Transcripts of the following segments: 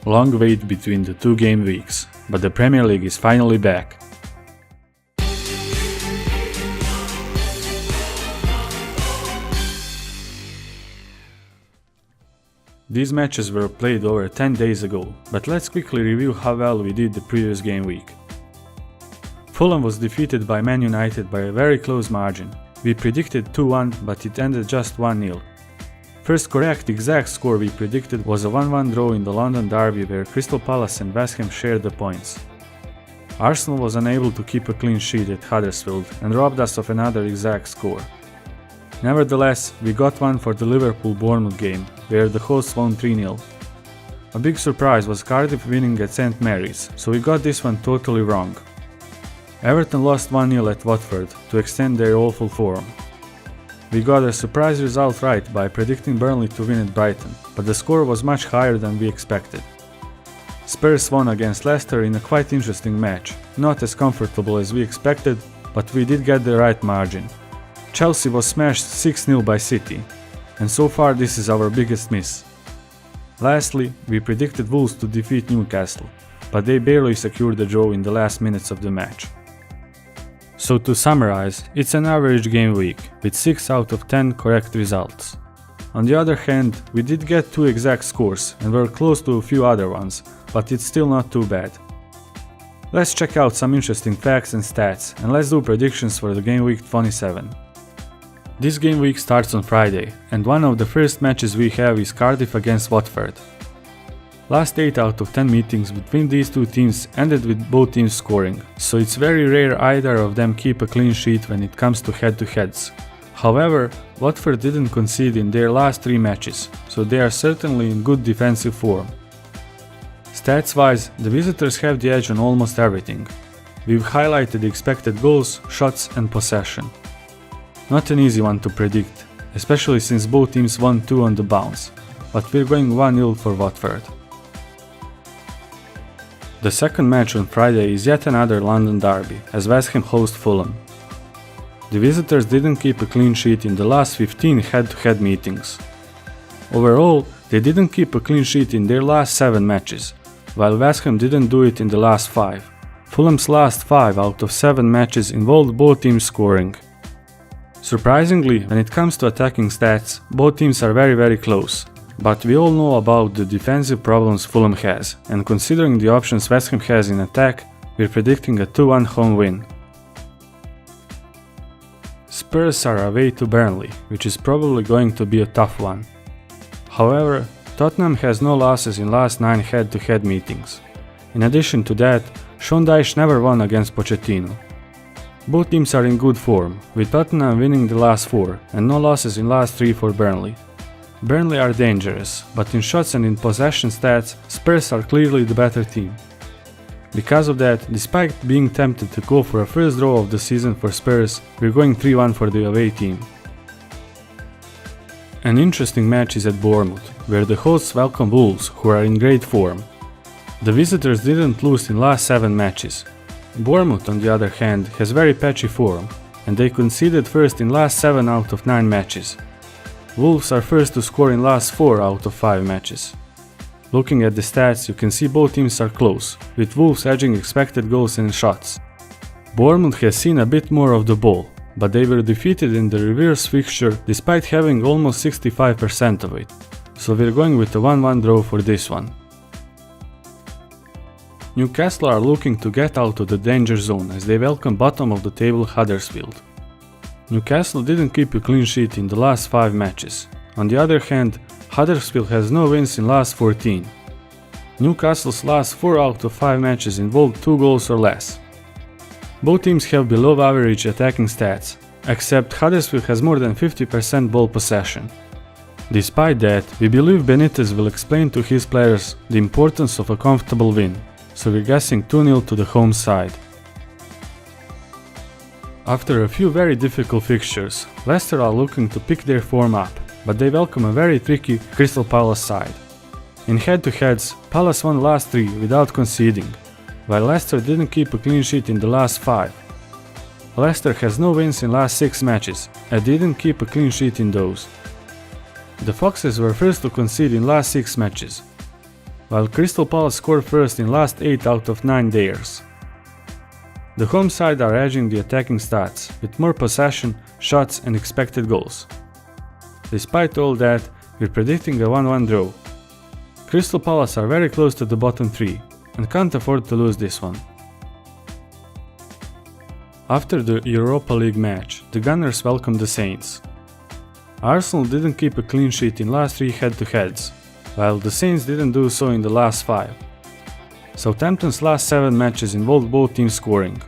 Long wait between the two game weeks, but the Premier League is finally back. These matches were played over 10 days ago, but let's quickly review how well we did the previous game week. Fulham was defeated by Man United by a very close margin. We predicted 2-1, but it ended just 1-0. First correct exact score we predicted was a 1-1 draw in the London derby where Crystal Palace and West Ham shared the points. Arsenal was unable to keep a clean sheet at Huddersfield and robbed us of another exact score. Nevertheless, we got one for the Liverpool-Bournemouth game, where the hosts won 3-0. A big surprise was Cardiff winning at St Mary's, so we got this one totally wrong. Everton lost 1-0 at Watford to extend their awful form. We got a surprise result right by predicting Burnley to win at Brighton, but the score was much higher than we expected. Spurs won against Leicester in a quite interesting match, not as comfortable as we expected, but we did get the right margin. Chelsea was smashed 6-0 by City, and so far this is our biggest miss. Lastly, we predicted Wolves to defeat Newcastle, but they barely secured the draw in the last minutes of the match. So to summarize, it's an average game week, with 6 out of 10 correct results. On the other hand, we did get 2 exact scores and were close to a few other ones, but it's still not too bad. Let's check out some interesting facts and stats, and let's do predictions for the game week 27. This game week starts on Friday, and one of the first matches we have is Cardiff against Watford. Last 8 out of 10 meetings between these two teams ended with both teams scoring, so it's very rare either of them keep a clean sheet when it comes to head-to-heads. However, Watford didn't concede in their last 3 matches, so they are certainly in good defensive form. Stats-wise, the visitors have the edge on almost everything. We've highlighted the expected goals, shots and possession. Not an easy one to predict, especially since both teams won 2 on the bounce, but we're going 1-0 for Watford. The second match on Friday is yet another London derby, as West Ham host Fulham. The visitors didn't keep a clean sheet in the last 15 head-to-head meetings. Overall, they didn't keep a clean sheet in their last 7 matches, while West Ham didn't do it in the last 5. Fulham's last 5 out of 7 matches involved both teams scoring. Surprisingly, when it comes to attacking stats, both teams are very close. But we all know about the defensive problems Fulham has, and considering the options West Ham has in attack, we're predicting a 2-1 home win. Spurs are away to Burnley, which is probably going to be a tough one. However, Tottenham has no losses in last 9 head-to-head meetings. In addition to that, Sean Dyche never won against Pochettino. Both teams are in good form, with Tottenham winning the last 4 and no losses in last 3 for Burnley. Burnley are dangerous, but in shots and in possession stats, Spurs are clearly the better team. Because of that, despite being tempted to go for a first draw of the season for Spurs, we're going 3-1 for the away team. An interesting match is at Bournemouth, where the hosts welcome Wolves, who are in great form. The visitors didn't lose in last 7 matches. Bournemouth, on the other hand, has very patchy form, and they conceded first in last 7 out of 9 matches. Wolves are first to score in last 4 out of 5 matches. Looking at the stats, you can see both teams are close, with Wolves edging expected goals and shots. Bournemouth has seen a bit more of the ball, but they were defeated in the reverse fixture despite having almost 65% of it, so we're going with a 1-1 draw for this one. Newcastle are looking to get out of the danger zone as they welcome bottom of the table Huddersfield. Newcastle didn't keep a clean sheet in the last 5 matches. On the other hand, Huddersfield has no wins in last 14. Newcastle's last 4 out of 5 matches involved 2 goals or less. Both teams have below average attacking stats, except Huddersfield has more than 50% ball possession. Despite that, we believe Benitez will explain to his players the importance of a comfortable win, so we're guessing 2-0 to the home side. After a few very difficult fixtures, Leicester are looking to pick their form up, but they welcome a very tricky Crystal Palace side. In head-to-heads, Palace won last 3 without conceding, while Leicester didn't keep a clean sheet in the last 5. Leicester has no wins in last 6 matches and didn't keep a clean sheet in those. The Foxes were first to concede in last 6 matches. while Crystal Palace scored first in last 8 out of 9 theirs. The home side are edging the attacking stats, with more possession, shots and expected goals. Despite all that, we're predicting a 1-1 draw. Crystal Palace are very close to the bottom 3 and can't afford to lose this one. After the Europa League match, the Gunners welcomed the Saints. Arsenal didn't keep a clean sheet in last 3 head-to-heads, while the Saints didn't do so in the last 5. Southampton's last 7 matches involved both teams scoring.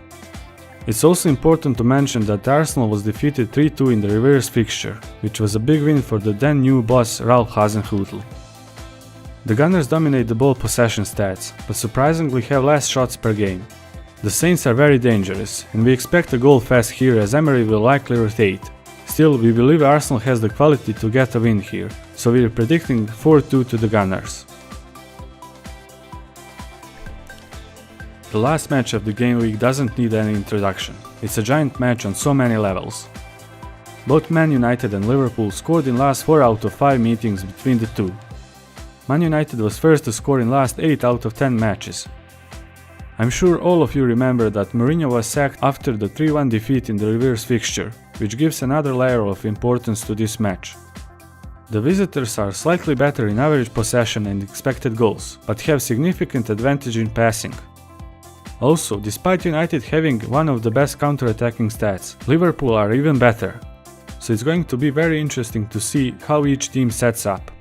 It's also important to mention that Arsenal was defeated 3-2 in the reverse fixture, which was a big win for the then new boss Ralph Hasenhüttl. The Gunners dominate the ball possession stats, but surprisingly have less shots per game. The Saints are very dangerous, and we expect a goal fest here as Emery will likely rotate. Still, we believe Arsenal has the quality to get a win here, so we are predicting 4-2 to the Gunners. The last match of the game week doesn't need any introduction. It's a giant match on so many levels. Both Man United and Liverpool scored in last 4 out of 5 meetings between the two. Man United was first to score in last 8 out of 10 matches. I'm sure all of you remember that Mourinho was sacked after the 3-1 defeat in the reverse fixture, which gives another layer of importance to this match. The visitors are slightly better in average possession and expected goals, but have significant advantage in passing. Also, despite United having one of the best counter-attacking stats, Liverpool are even better. So it's going to be very interesting to see how each team sets up.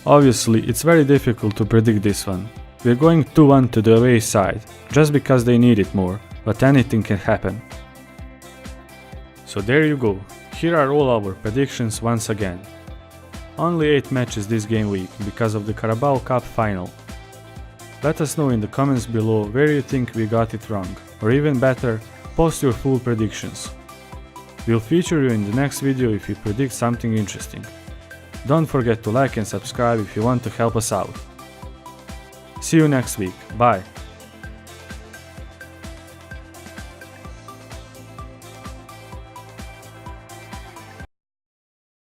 Obviously, it's very difficult to predict this one. We're going 2-1 to the away side, just because they need it more, but anything can happen. So there you go, here are all our predictions once again. Only 8 matches this game week because of the Carabao Cup final. Let us know in the comments below where you think we got it wrong, or even better, post your full predictions. We'll feature you in the next video if you predict something interesting. Don't forget to like and subscribe if you want to help us out. See you next week, bye!